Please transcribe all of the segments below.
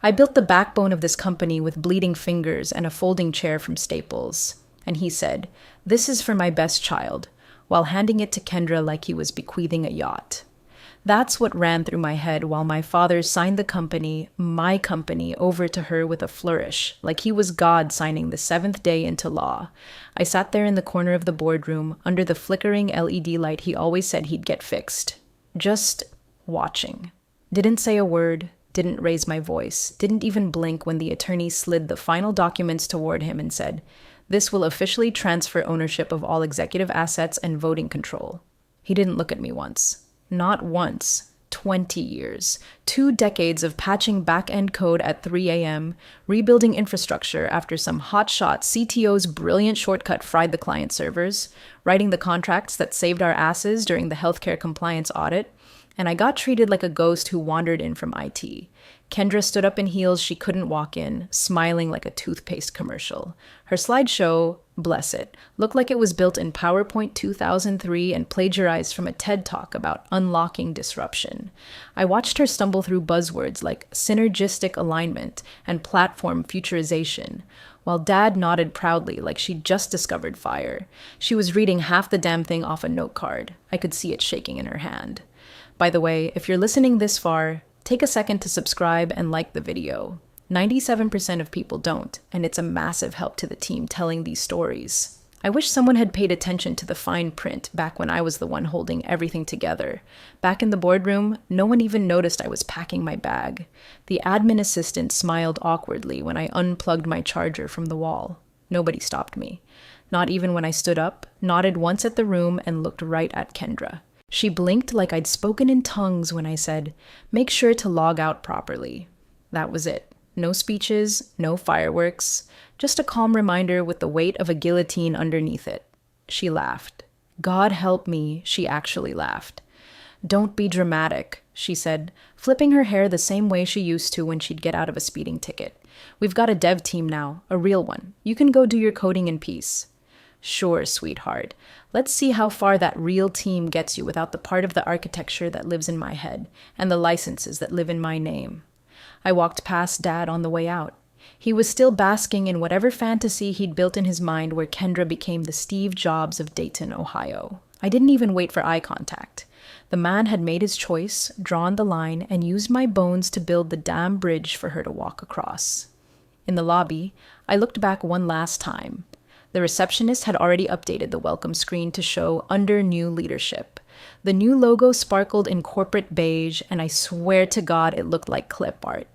I built the backbone of this company with bleeding fingers and a folding chair from Staples. And he said, "This is for my best child," while handing it to Kendra like he was bequeathing a yacht. That's what ran through my head while my father signed the company, my company, over to her with a flourish, like he was God signing the seventh day into law. I sat there in the corner of the boardroom, under the flickering LED light he always said he'd get fixed. Just watching. Didn't say a word, didn't raise my voice, didn't even blink when the attorney slid the final documents toward him and said, "This will officially transfer ownership of all executive assets and voting control." He didn't look at me once. Not once. 20 years. 2 decades of patching back-end code at 3 a.m., rebuilding infrastructure after some hotshot CTO's brilliant shortcut fried the client servers, writing the contracts that saved our asses during the healthcare compliance audit, and I got treated like a ghost who wandered in from IT. Kendra stood up in heels she couldn't walk in, smiling like a toothpaste commercial. Her slideshow, bless it, looked like it was built in PowerPoint 2003 and plagiarized from a TED Talk about unlocking disruption. I watched her stumble through buzzwords like synergistic alignment and platform futurization, while Dad nodded proudly like she'd just discovered fire. She was reading half the damn thing off a note card. I could see it shaking in her hand. By the way, if you're listening this far, take a second to subscribe and like the video. 97% of people don't, and it's a massive help to the team telling these stories. I wish someone had paid attention to the fine print back when I was the one holding everything together. Back in the boardroom, no one even noticed I was packing my bag. The admin assistant smiled awkwardly when I unplugged my charger from the wall. Nobody stopped me. Not even when I stood up, nodded once at the room, and looked right at Kendra. She blinked like I'd spoken in tongues when I said, "Make sure to log out properly." That was it. No speeches, no fireworks, just a calm reminder with the weight of a guillotine underneath it. She laughed. God help me, she actually laughed. "Don't be dramatic," she said, flipping her hair the same way she used to when she'd get out of a speeding ticket. "We've got a dev team now, a real one. You can go do your coding in peace." "Sure, sweetheart. Let's see how far that real team gets you without the part of the architecture that lives in my head and the licenses that live in my name." I walked past Dad on the way out. He was still basking in whatever fantasy he'd built in his mind where Kendra became the Steve Jobs of Dayton, Ohio. I didn't even wait for eye contact. The man had made his choice, drawn the line, and used my bones to build the damn bridge for her to walk across. In the lobby, I looked back one last time. The receptionist had already updated the welcome screen to show "Under New Leadership." The new logo sparkled in corporate beige, and I swear to God it looked like clip art.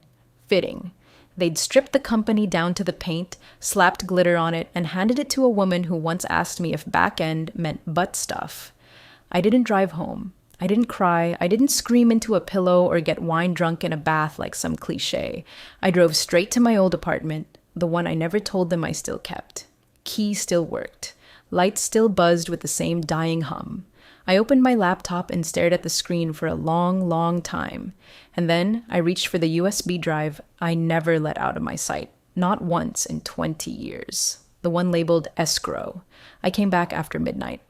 Fitting. They'd stripped the company down to the paint, slapped glitter on it, and handed it to a woman who once asked me if back end meant butt stuff. I didn't drive home. I didn't cry. I didn't scream into a pillow or get wine drunk in a bath like some cliche. I drove straight to my old apartment, the one I never told them I still kept. Key still worked. Lights still buzzed with the same dying hum. I opened my laptop and stared at the screen for a long, long time. And then I reached for the USB drive I never let out of my sight. Not once in 20 years. The one labeled escrow. I came back after midnight.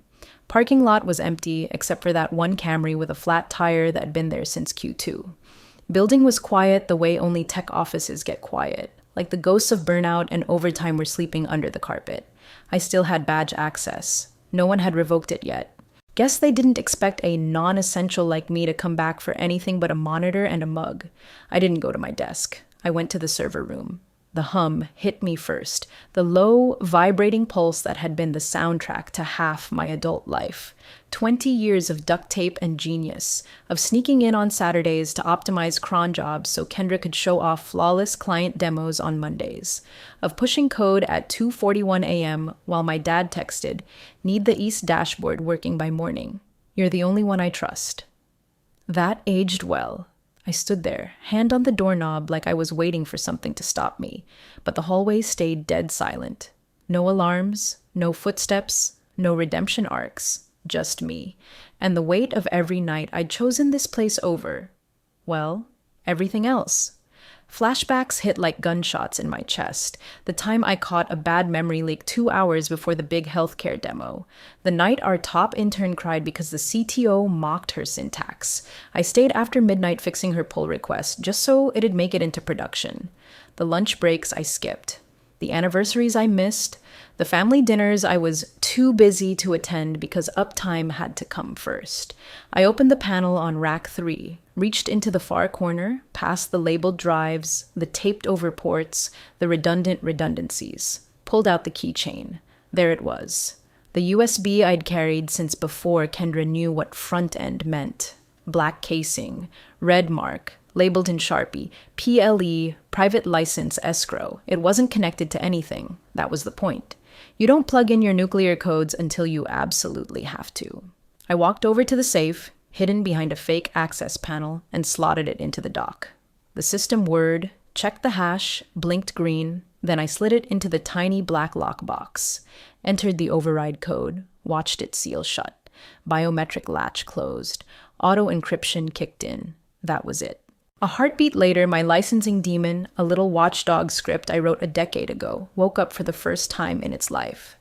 Parking lot was empty except for that one Camry with a flat tire that had been there since Q2. Building was quiet the way only tech offices get quiet. Like the ghosts of burnout and overtime were sleeping under the carpet. I still had badge access. No one had revoked it yet. Guess they didn't expect a non-essential like me to come back for anything but a monitor and a mug. I didn't go to my desk. I went to the server room. The hum hit me first, the low, vibrating pulse that had been the soundtrack to half my adult life. 20 years of duct tape and genius, of sneaking in on Saturdays to optimize cron jobs so Kendra could show off flawless client demos on Mondays, of pushing code at 2:41 a.m. while my dad texted, "Need the East dashboard working by morning. You're the only one I trust." That aged well. I stood there, hand on the doorknob like I was waiting for something to stop me, but the hallway stayed dead silent. No alarms, no footsteps, no redemption arcs, just me, and the weight of every night I'd chosen this place over, well, everything else. Flashbacks hit like gunshots in my chest. The time I caught a bad memory leak 2 hours before the big healthcare demo. The night our top intern cried because the CTO mocked her syntax. I stayed after midnight fixing her pull request just so it'd make it into production. The lunch breaks I skipped. The anniversaries I missed. The family dinners I was too busy to attend because uptime had to come first. I opened the panel on rack 3, reached into the far corner, past the labeled drives, the taped over ports, the redundant redundancies, pulled out the keychain. There it was. The USB I'd carried since before Kendra knew what front end meant. Black casing, red mark, labeled in Sharpie, PLE, private license escrow. It wasn't connected to anything. That was the point. You don't plug in your nuclear codes until you absolutely have to. I walked over to the safe, hidden behind a fake access panel, and slotted it into the dock. The system whirred, checked the hash, blinked green, then I slid it into the tiny black lockbox, entered the override code, watched it seal shut. Biometric latch closed. Auto encryption kicked in. That was it. A heartbeat later, my licensing demon, a little watchdog script I wrote a decade ago, woke up for the first time in its life.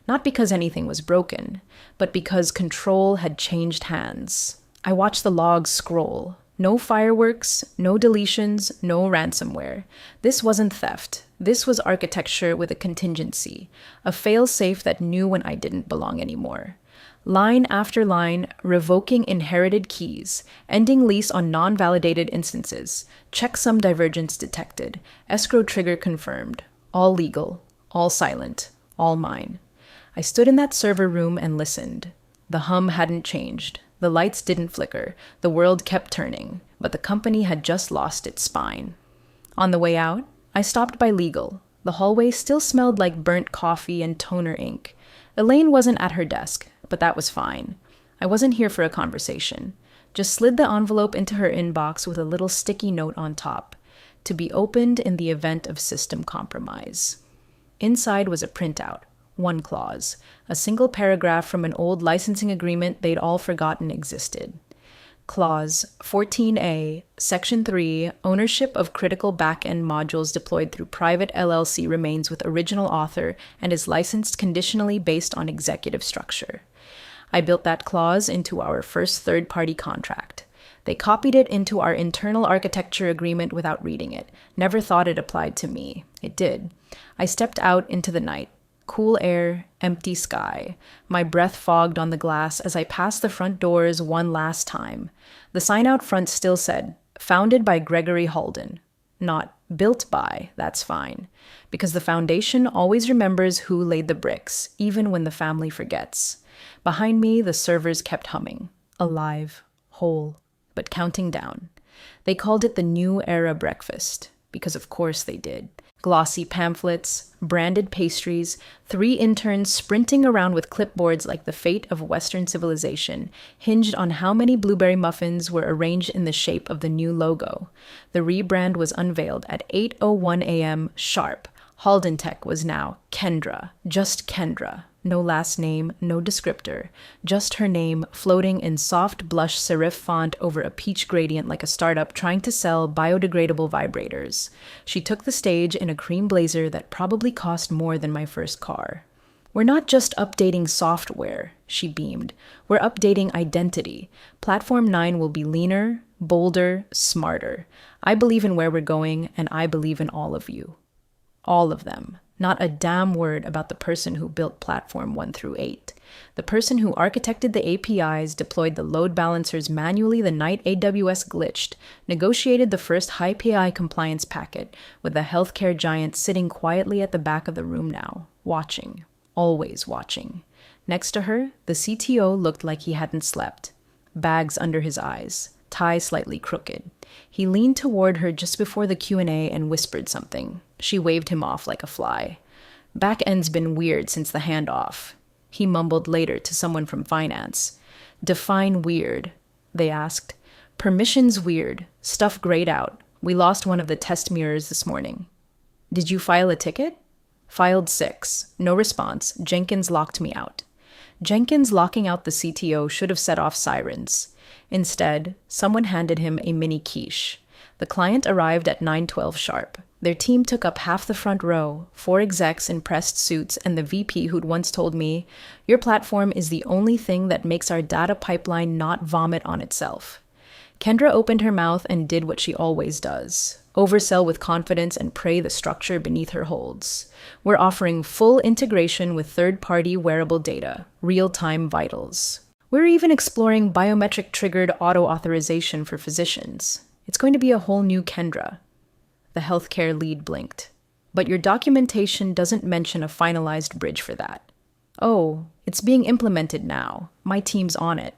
Not because anything was broken, but because control had changed hands. I watched the logs scroll. No fireworks, no deletions, no ransomware. This wasn't theft. This was architecture with a contingency, a fail-safe that knew when I didn't belong anymore. Line after line, revoking inherited keys, ending lease on non-validated instances, checksum divergence detected, escrow trigger confirmed, all legal, all silent, all mine. I stood in that server room and listened. The hum hadn't changed. The lights didn't flicker. The world kept turning, but the company had just lost its spine. On the way out, I stopped by legal. The hallway still smelled like burnt coffee and toner ink. Elaine wasn't at her desk, but that was fine. I wasn't here for a conversation. Just slid the envelope into her inbox with a little sticky note on top, to be opened in the event of system compromise. Inside was a printout, one clause, a single paragraph from an old licensing agreement they'd all forgotten existed. Clause 14A, Section 3, ownership of critical back-end modules deployed through private LLC remains with original author and is licensed conditionally based on executive structure. I built that clause into our first third-party contract. They copied it into our internal architecture agreement without reading it. Never thought it applied to me. It did. I stepped out into the night. Cool air, empty sky. My breath fogged on the glass as I passed the front doors one last time. The sign out front still said, founded by Gregory Halden. Not built by, that's fine. Because the foundation always remembers who laid the bricks, even when the family forgets. Behind me, the servers kept humming. Alive, whole, but counting down. They called it the New Era Breakfast, because of course they did. Glossy pamphlets, branded pastries, 3 interns sprinting around with clipboards like the fate of Western civilization, hinged on how many blueberry muffins were arranged in the shape of the new logo. The rebrand was unveiled at 8:01 a.m. sharp. Halden Tech was now Kendra, just Kendra. No last name, no descriptor. Just her name floating in soft blush serif font over a peach gradient like a startup trying to sell biodegradable vibrators. She took the stage in a cream blazer that probably cost more than my first car. We're not just updating software, she beamed. We're updating identity. Platform 9 will be leaner, bolder, smarter. I believe in where we're going, and I believe in all of you. All of them. Not a damn word about the person who built Platform 1 through 8. The person who architected the APIs, deployed the load balancers manually the night AWS glitched, negotiated the first high PI compliance packet, with the healthcare giant sitting quietly at the back of the room now, watching, always watching. Next to her, the CTO looked like he hadn't slept. Bags under his eyes, tie slightly crooked. He leaned toward her just before the Q&A and whispered something. She waved him off like a fly. Back-end's been weird since the handoff. He mumbled later to someone from finance. Define weird, they asked. Permissions weird. Stuff grayed out. We lost one of the test mirrors this morning. Did you file a ticket? Filed 6. No response. Jenkins locked me out. Jenkins locking out the CTO should have set off sirens. Instead, someone handed him a mini quiche. The The client arrived at 9:12 sharp. Their team took up half the front row, 4 execs in pressed suits and the VP who'd once told me, "Your platform is the only thing that makes our data pipeline not vomit on itself." Kendra opened her mouth and did what she always does: oversell with confidence and pray the structure beneath her holds. We're offering full integration with third-party wearable data, real-time vitals. We're even exploring biometric-triggered auto-authorization for physicians. It's going to be a whole new Kendra. The healthcare lead blinked. But your documentation doesn't mention a finalized bridge for that. Oh, it's being implemented now. My team's on it.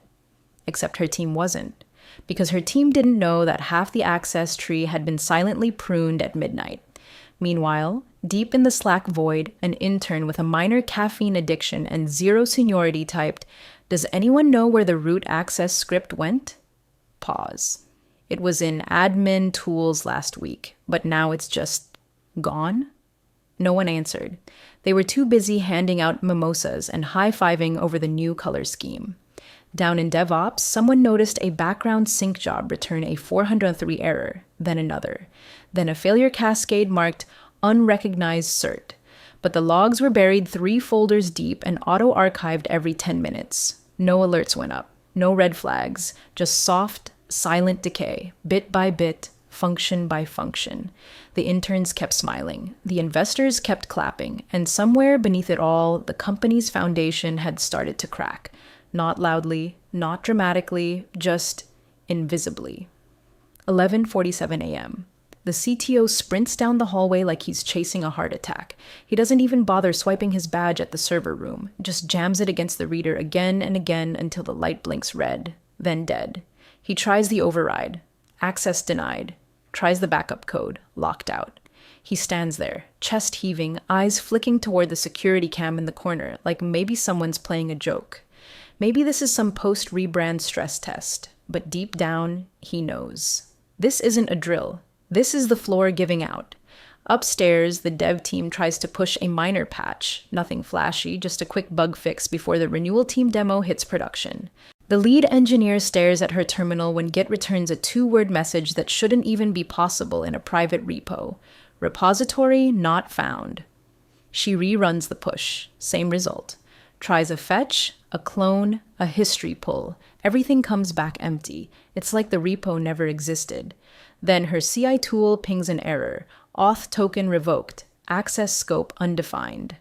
Except her team wasn't, because her team didn't know that half the access tree had been silently pruned at midnight. Meanwhile, deep in the Slack void, an intern with a minor caffeine addiction and zero seniority typed, "Does anyone know where the root access script went?" Pause. It was in admin tools last week, but now it's just gone? No one answered. They were too busy handing out mimosas and high-fiving over the new color scheme. Down in DevOps, someone noticed a background sync job return a 403 error, then another. Then a failure cascade marked unrecognized cert. But the logs were buried 3 folders deep and auto-archived every 10 minutes. No alerts went up, no red flags, just soft, silent decay, bit by bit, function by function. The interns kept smiling, the investors kept clapping, and somewhere beneath it all, the company's foundation had started to crack. Not loudly, not dramatically, just invisibly. 11:47 a.m. The CTO sprints down the hallway like he's chasing a heart attack. He doesn't even bother swiping his badge at the server room, just jams it against the reader again and again until the light blinks red, then dead. He tries the override. Access denied. Tries the backup code. Locked out. He stands there, chest heaving, eyes flicking toward the security cam in the corner, like maybe someone's playing a joke. Maybe this is some post-rebrand stress test, but deep down, he knows. This isn't a drill. This is the floor giving out. Upstairs, the dev team tries to push a minor patch, nothing flashy, just a quick bug fix before the renewal team demo hits production. The lead engineer stares at her terminal when Git returns a 2-word message that shouldn't even be possible in a private repo. Repository not found. She reruns the push. Same result. Tries a fetch, a clone, a history pull. Everything comes back empty. It's like the repo never existed. Then her CI tool pings an error. Auth token revoked. Access scope undefined.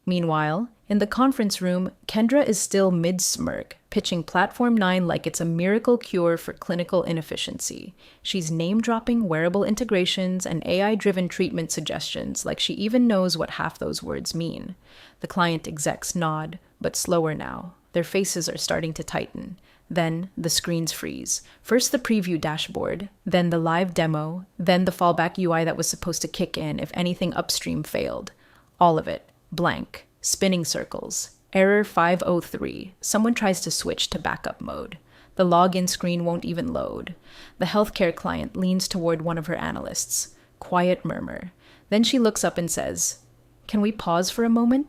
Meanwhile, in the conference room, Kendra is still mid-smirk, pitching Platform 9 like it's a miracle cure for clinical inefficiency. She's name-dropping wearable integrations and AI-driven treatment suggestions like she even knows what half those words mean. The client execs nod, but slower now. Their faces are starting to tighten. Then the screens freeze. First the preview dashboard, then the live demo, then the fallback UI that was supposed to kick in if anything upstream failed. All of it. Blank. Spinning circles. Error 503. Someone tries to switch to backup mode. The login screen won't even load. The healthcare client leans toward one of her analysts. Quiet murmur. Then she looks up and says, "Can we pause for a moment?"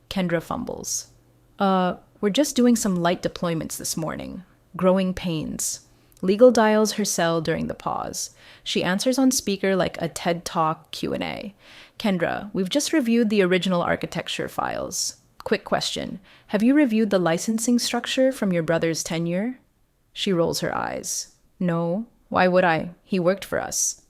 Kendra fumbles. We're just doing some light deployments this morning. Growing pains." Legal dials her cell during the pause. She answers on speaker like a TED Talk Q&A. "Kendra, we've just reviewed the original architecture files. Quick question. Have you reviewed the licensing structure from your brother's tenure?" She rolls her eyes. "No. Why would I? He worked for us."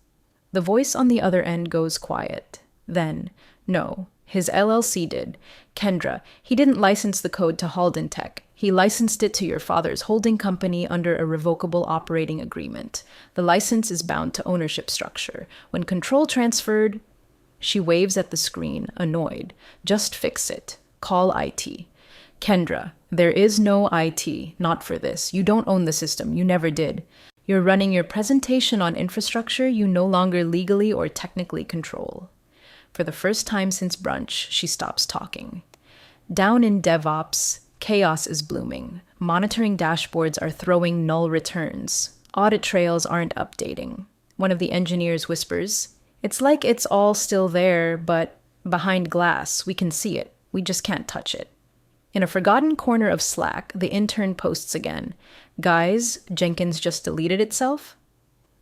The voice on the other end goes quiet. Then, "No. His LLC did. Kendra, he didn't license the code to Halden Tech. He licensed it to your father's holding company under a revocable operating agreement. The license is bound to ownership structure. When control transferred..." She waves at the screen, annoyed. "Just fix it. Call IT." "Kendra, there is no IT. Not for this. You don't own the system. You never did. You're running your presentation on infrastructure you no longer legally or technically control." For the first time since brunch, she stops talking. Down in DevOps, chaos is blooming. Monitoring dashboards are throwing null returns. Audit trails aren't updating. One of the engineers whispers, "It's like it's all still there, but behind glass, we can see it. We just can't touch it." In a forgotten corner of Slack, the intern posts again. "Guys, Jenkins just deleted itself?"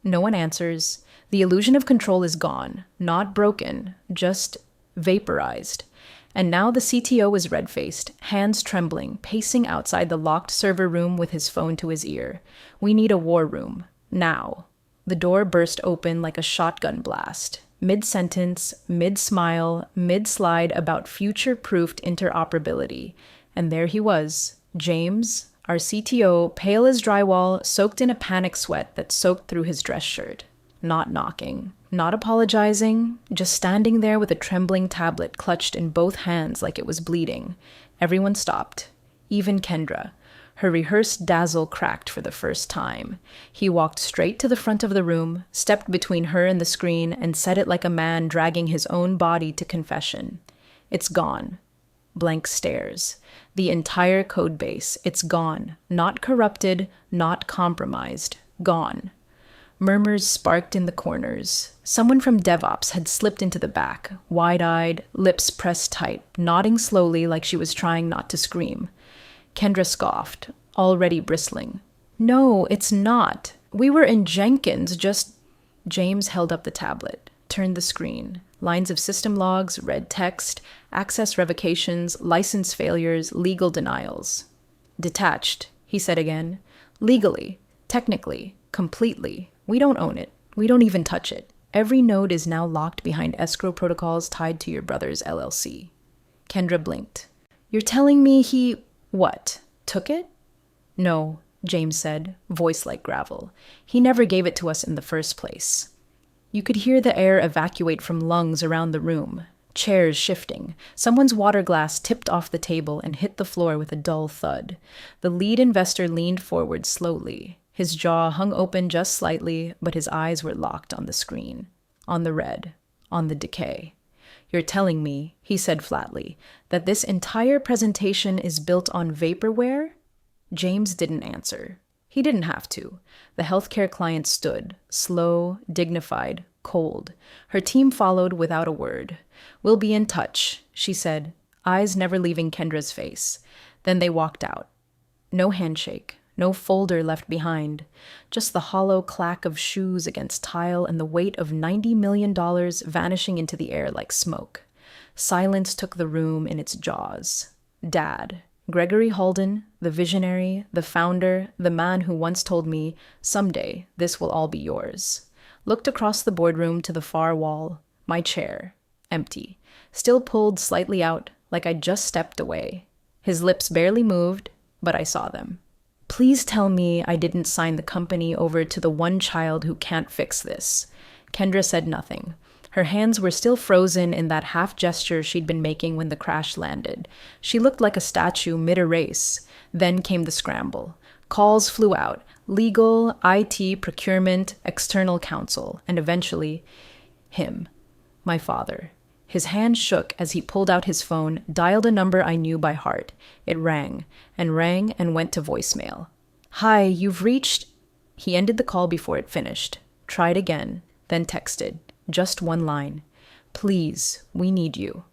No one answers. The illusion of control is gone, not broken, just vaporized. And now the CTO is red-faced, hands trembling, pacing outside the locked server room with his phone to his ear. We need a war room. Now. The door burst open like a shotgun blast. Mid-sentence, mid-smile, mid-slide about future-proofed interoperability. And there he was, James, our CTO, pale as drywall, soaked in a panic sweat that soaked through his dress shirt. Not knocking, not apologizing, just standing there with a trembling tablet clutched in both hands like it was bleeding. Everyone stopped, even Kendra. Her rehearsed dazzle cracked for the first time. He walked straight to the front of the room, stepped between her and the screen, and said it like a man dragging his own body to confession. It's gone. Blank stares. The entire codebase. It's gone. Not corrupted, not compromised. Gone. Murmurs sparked in the corners. Someone from DevOps had slipped into the back, wide-eyed, lips pressed tight, nodding slowly like she was trying not to scream. Kendra scoffed, already bristling. No, it's not. We were in Jenkins, just... James held up the tablet, turned the screen. Lines of system logs, red text, access revocations, license failures, legal denials. Detached, he said again. Legally, technically, completely. We don't own it. We don't even touch it. Every node is now locked behind escrow protocols tied to your brother's LLC. Kendra blinked. You're telling me he... What? Took it? No, James said, voice like gravel. He never gave it to us in the first place. You could hear the air evacuate from lungs around the room, chairs shifting. Someone's water glass tipped off the table and hit the floor with a dull thud. The lead investor leaned forward slowly. His jaw hung open just slightly, but his eyes were locked on the screen, on the red, on the decay. You're telling me, he said flatly, that this entire presentation is built on vaporware? James didn't answer. He didn't have to. The healthcare client stood, slow, dignified, cold. Her team followed without a word. We'll be in touch, she said, eyes never leaving Kendra's face. Then they walked out. No handshake, no folder left behind, just the hollow clack of shoes against tile and the weight of $90 million vanishing into the air like smoke. Silence took the room in its jaws. Dad, Gregory Halden, the visionary, the founder, the man who once told me, someday this will all be yours, looked across the boardroom to the far wall, my chair, empty, still pulled slightly out like I'd just stepped away. His lips barely moved, but I saw them. Please tell me I didn't sign the company over to the one child who can't fix this. Kendra said nothing. Her hands were still frozen in that half gesture she'd been making when the crash landed. She looked like a statue mid-erase. Then came the scramble. Calls flew out. Legal, IT, procurement, external counsel, and eventually, him, my father. His hand shook as he pulled out his phone, dialed a number I knew by heart. It rang and went to voicemail. Hi, you've reached... He ended the call before it finished. Tried again, then texted. Just one line. Please, we need you.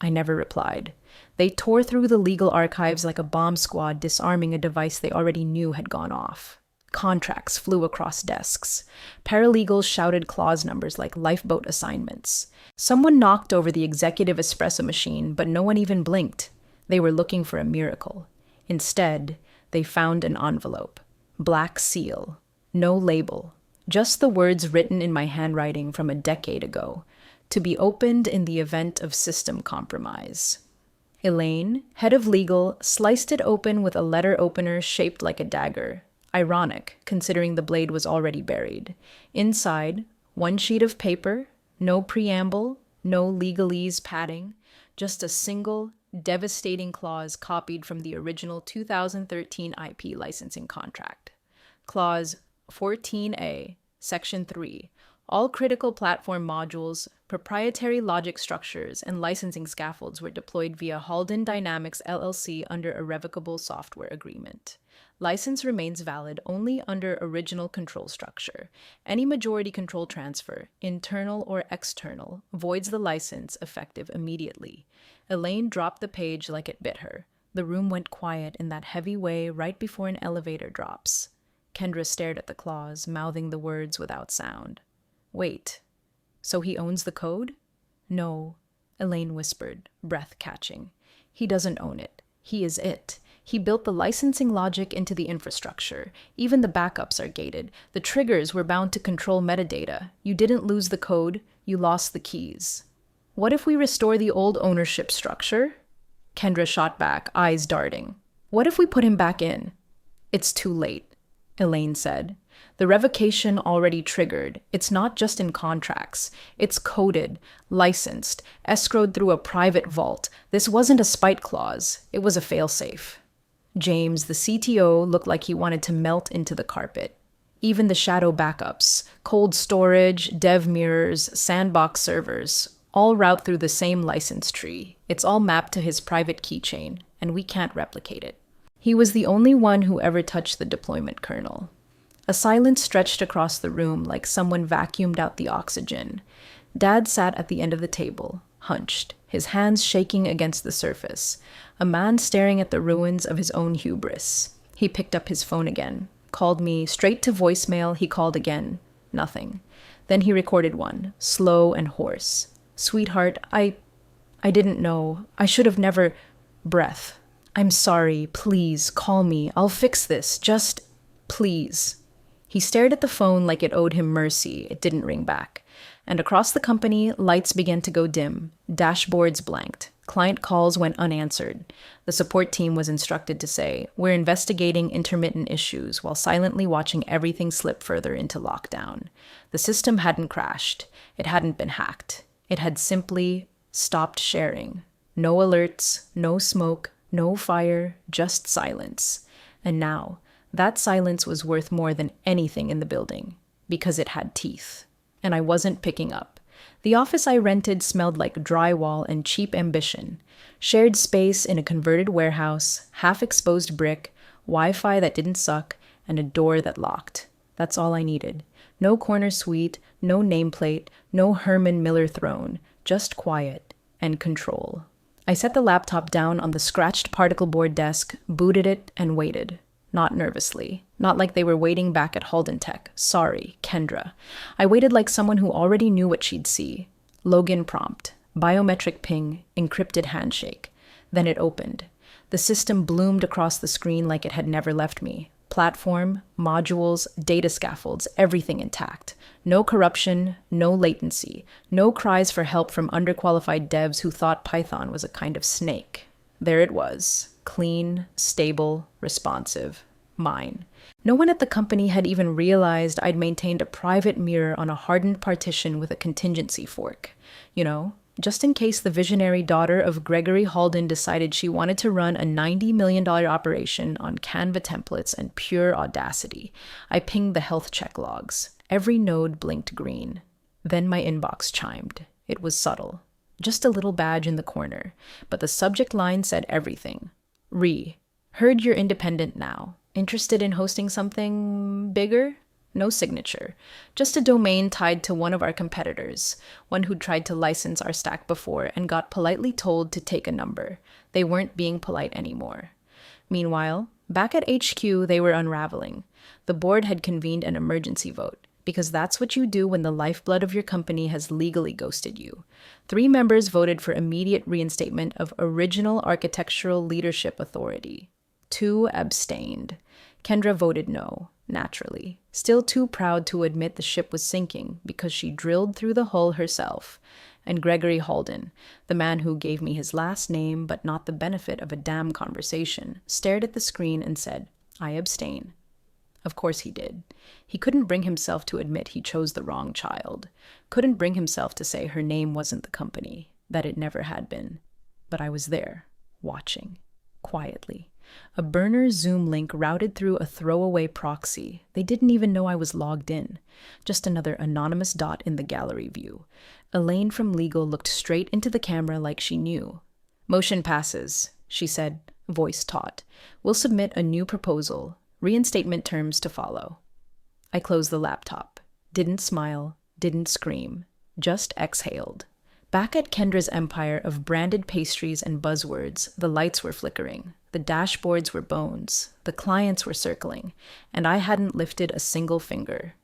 I never replied. They tore through the legal archives like a bomb squad disarming a device they already knew had gone off. Contracts flew across desks. Paralegals shouted clause numbers like lifeboat assignments. Someone knocked over the executive espresso machine, but no one even blinked. They were looking for a miracle. Instead, they found an envelope. Black seal. No label. Just the words written in my handwriting from a decade ago, to be opened in the event of system compromise. Elaine, head of legal, sliced it open with a letter opener shaped like a dagger. Ironic, considering the blade was already buried. Inside, one sheet of paper, no preamble, no legalese padding, just a single, devastating clause copied from the original 2013 IP licensing contract. Clause 14A, Section 3. All critical platform modules, proprietary logic structures, and licensing scaffolds were deployed via Halden Dynamics LLC under a revocable software agreement. License remains valid only under original control structure. Any majority control transfer, internal or external, voids the license effective immediately. Elaine dropped the page like it bit her. The room went quiet in that heavy way right before an elevator drops. Kendra stared at the clause, mouthing the words without sound. Wait, so he owns the code? No, Elaine whispered, breath catching. He doesn't own it. He is it. He built the licensing logic into the infrastructure. Even the backups are gated. The triggers were bound to control metadata. You didn't lose the code, you lost the keys. What if we restore the old ownership structure? Kendra shot back, eyes darting. What if we put him back in? It's too late, Elaine said. The revocation already triggered. It's not just in contracts. It's coded, licensed, escrowed through a private vault. This wasn't a spite clause. It was a failsafe. James, the CTO, looked like he wanted to melt into the carpet. Even the shadow backups, cold storage, dev mirrors, sandbox servers, all route through the same license tree. It's all mapped to his private keychain, and we can't replicate it. He was the only one who ever touched the deployment kernel. A silence stretched across the room like someone vacuumed out the oxygen. Dad sat at the end of the table, hunched, his hands shaking against the surface, a man staring at the ruins of his own hubris. He picked up his phone again, called me straight to voicemail. He called again. Nothing. Then he recorded one, slow and hoarse. Sweetheart, I didn't know. I should have never... Breath. I'm sorry. Please, call me. I'll fix this. Just... please. He stared at the phone like it owed him mercy. It didn't ring back. And across the company, lights began to go dim. Dashboards blanked. Client calls went unanswered. The support team was instructed to say, "We're investigating intermittent issues," while silently watching everything slip further into lockdown. The system hadn't crashed. It hadn't been hacked. It had simply stopped sharing. No alerts, no smoke, no fire, just silence. And now, that silence was worth more than anything in the building, because it had teeth. And I wasn't picking up. The office I rented smelled like drywall and cheap ambition. Shared space in a converted warehouse, half-exposed brick, Wi-Fi that didn't suck, and a door that locked. That's all I needed. No corner suite, no nameplate, no Herman Miller throne, just quiet and control. I set the laptop down on the scratched particle board desk, booted it, and waited. Not nervously. Not like they were waiting back at Halden Tech. Sorry, Kendra. I waited like someone who already knew what she'd see. Login prompt. Biometric ping. Encrypted handshake. Then it opened. The system bloomed across the screen like it had never left me. Platform, modules, data scaffolds, everything intact. No corruption, no latency, no cries for help from underqualified devs who thought Python was a kind of snake. There it was. Clean, stable, responsive. Mine. No one at the company had even realized I'd maintained a private mirror on a hardened partition with a contingency fork. You know, just in case the visionary daughter of Gregory Halden decided she wanted to run a $90 million operation on Canva templates and pure audacity. I pinged the health check logs. Every node blinked green. Then my inbox chimed. It was subtle. Just a little badge in the corner. But the subject line said everything. Heard you're independent now. Interested in hosting something bigger? No signature. Just a domain tied to one of our competitors, one who'd tried to license our stack before and got politely told to take a number. They weren't being polite anymore. Meanwhile, back at HQ, they were unraveling. The board had convened an emergency vote, because that's what you do when the lifeblood of your company has legally ghosted you. 3 members voted for immediate reinstatement of original architectural leadership authority. 2 abstained. Kendra voted no, naturally, still too proud to admit the ship was sinking because she drilled through the hull herself. And Gregory Halden, the man who gave me his last name but not the benefit of a damn conversation, stared at the screen and said, "I abstain." Of course he did. He couldn't bring himself to admit he chose the wrong child. Couldn't bring himself to say her name wasn't the company, that it never had been. But I was there, watching, quietly. A burner Zoom link routed through a throwaway proxy. They didn't even know I was logged in. Just another anonymous dot in the gallery view. Elaine from legal looked straight into the camera like she knew. "Motion passes," she said, voice taut. "We'll submit a new proposal. Reinstatement terms to follow." I closed the laptop. Didn't smile, didn't scream. Just exhaled. Back at Kendra's empire of branded pastries and buzzwords, the lights were flickering, the dashboards were bones, the clients were circling, and I hadn't lifted a single finger.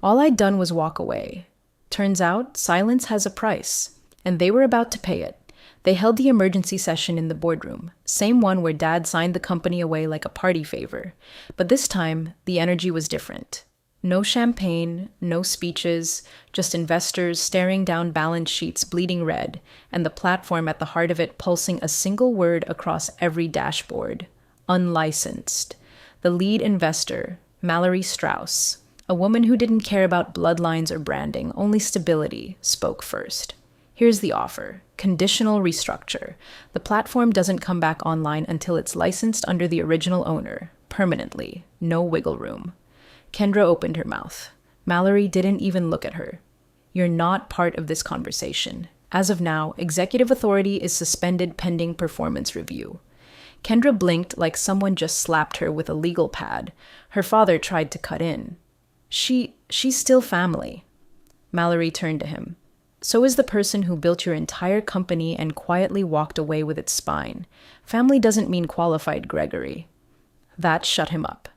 All I'd done was walk away. Turns out, silence has a price, and they were about to pay it. They held the emergency session in the boardroom, same one where Dad signed the company away like a party favor. But this time, the energy was different. No champagne, no speeches, just investors staring down balance sheets bleeding red, and the platform at the heart of it pulsing a single word across every dashboard: unlicensed. The lead investor, Mallory Strauss, a woman who didn't care about bloodlines or branding, only stability, spoke first. Here's the offer: conditional restructure. The platform doesn't come back online until it's licensed under the original owner, permanently, no wiggle room. Kendra opened her mouth. Mallory didn't even look at her. You're not part of this conversation. As of now, executive authority is suspended pending performance review. Kendra blinked like someone just slapped her with a legal pad. Her father tried to cut in. She's still family. Mallory turned to him. So is the person who built your entire company and quietly walked away with its spine. Family doesn't mean qualified, Gregory. That shut him up.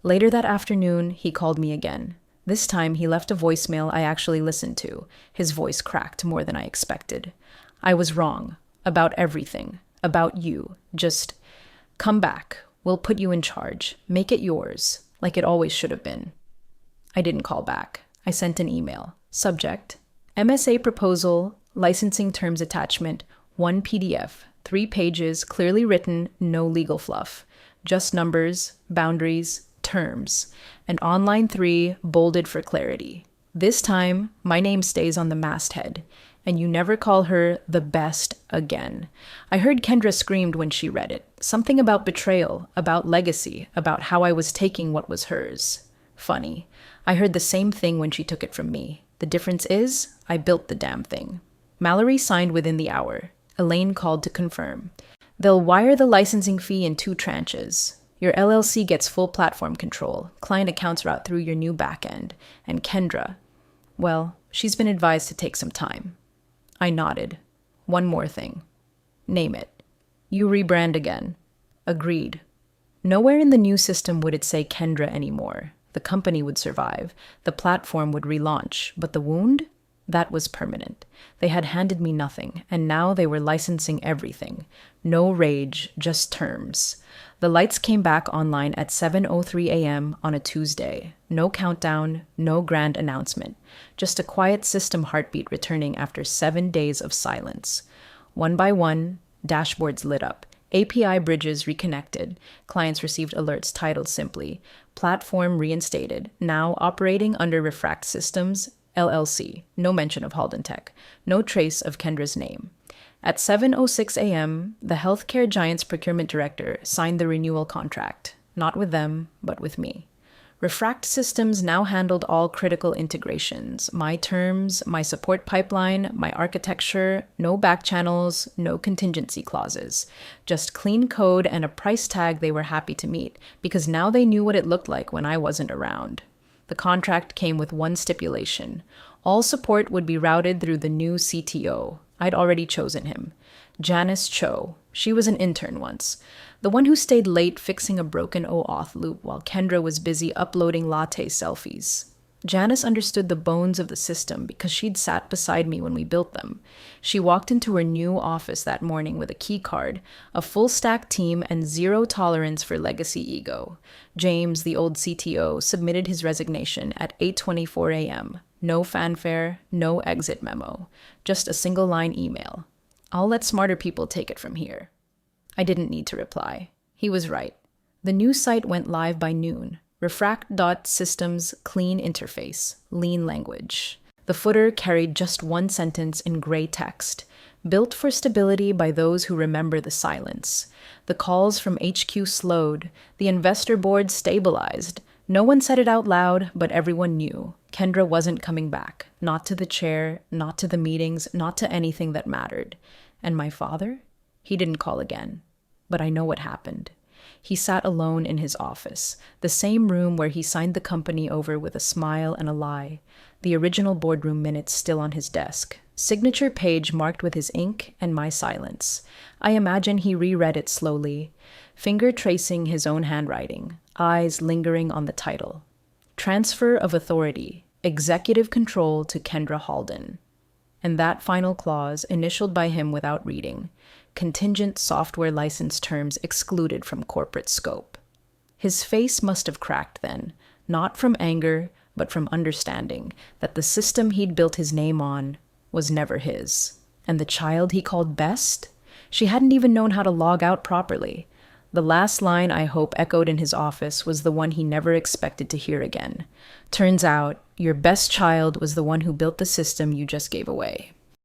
Later that afternoon, he called me again. This time, he left a voicemail I actually listened to. His voice cracked more than I expected. I was wrong. About everything. About you. Just come back. We'll put you in charge. Make it yours. Like it always should have been. I didn't call back. I sent an email. Subject: MSA proposal, licensing terms attachment, 1 PDF, 3 pages, clearly written, no legal fluff. Just numbers, boundaries, terms, and on line 3, bolded for clarity. This time, my name stays on the masthead, and you never call her the best again. I heard Kendra screamed when she read it. Something about betrayal, about legacy, about how I was taking what was hers. Funny. I heard the same thing when she took it from me. The difference is, I built the damn thing. Mallory signed within the hour. Elaine called to confirm. They'll wire the licensing fee in 2 tranches. Your LLC gets full platform control. Client accounts route through your new backend. And Kendra, well, she's been advised to take some time. I nodded. One more thing. Name it. You rebrand again. Agreed. Nowhere in the new system would it say Kendra anymore. The company would survive. The platform would relaunch. But the wound? That was permanent. They had handed me nothing, and now they were licensing everything. No rage, just terms. The lights came back online at 7:03 a.m. on a Tuesday. No countdown, no grand announcement. Just a quiet system heartbeat returning after 7 days of silence. One by one, dashboards lit up. API bridges reconnected. Clients received alerts titled simply, Platform reinstated, now operating under Refract Systems, LLC. No mention of Halden Tech. No trace of Kendra's name. At 7:06 a.m., the healthcare giant's procurement director signed the renewal contract. Not with them, but with me. Refract Systems now handled all critical integrations. My terms, my support pipeline, my architecture, no back channels, no contingency clauses. Just clean code and a price tag they were happy to meet, because now they knew what it looked like when I wasn't around. The contract came with one stipulation. All support would be routed through the new CTO. I'd already chosen him. Janice Cho. She was an intern once. The one who stayed late fixing a broken OAuth loop while Kendra was busy uploading latte selfies. Janice understood the bones of the system because she'd sat beside me when we built them. She walked into her new office that morning with a key card, a full-stack team, and zero tolerance for legacy ego. James, the old CTO, submitted his resignation at 8:24 a.m. No fanfare, no exit memo. Just a single-line email. I'll let smarter people take it from here. I didn't need to reply. He was right. The new site went live by noon. Refract.systems clean interface, lean language. The footer carried just one sentence in gray text. Built for stability by those who remember the silence. The calls from HQ slowed. The investor board stabilized. No one said it out loud, but everyone knew. Kendra wasn't coming back. Not to the chair, not to the meetings, not to anything that mattered. And my father? He didn't call again. But I know what happened. He sat alone in his office, the same room where he signed the company over with a smile and a lie, the original boardroom minutes still on his desk, Signature page marked with his ink and my silence. I imagine he reread it slowly, finger tracing his own handwriting, eyes lingering on the title. Transfer of authority, executive control to Kendra Halden. And that final clause, initialed by him without reading, contingent software license terms excluded from corporate scope. His face must have cracked then, not from anger, but from understanding that the system he'd built his name on was never his. And the child he called Best? She hadn't even known how to log out properly. The last line I hope echoed in his office was the one he never expected to hear again. Turns out, your best child was the one who built the system you just gave away.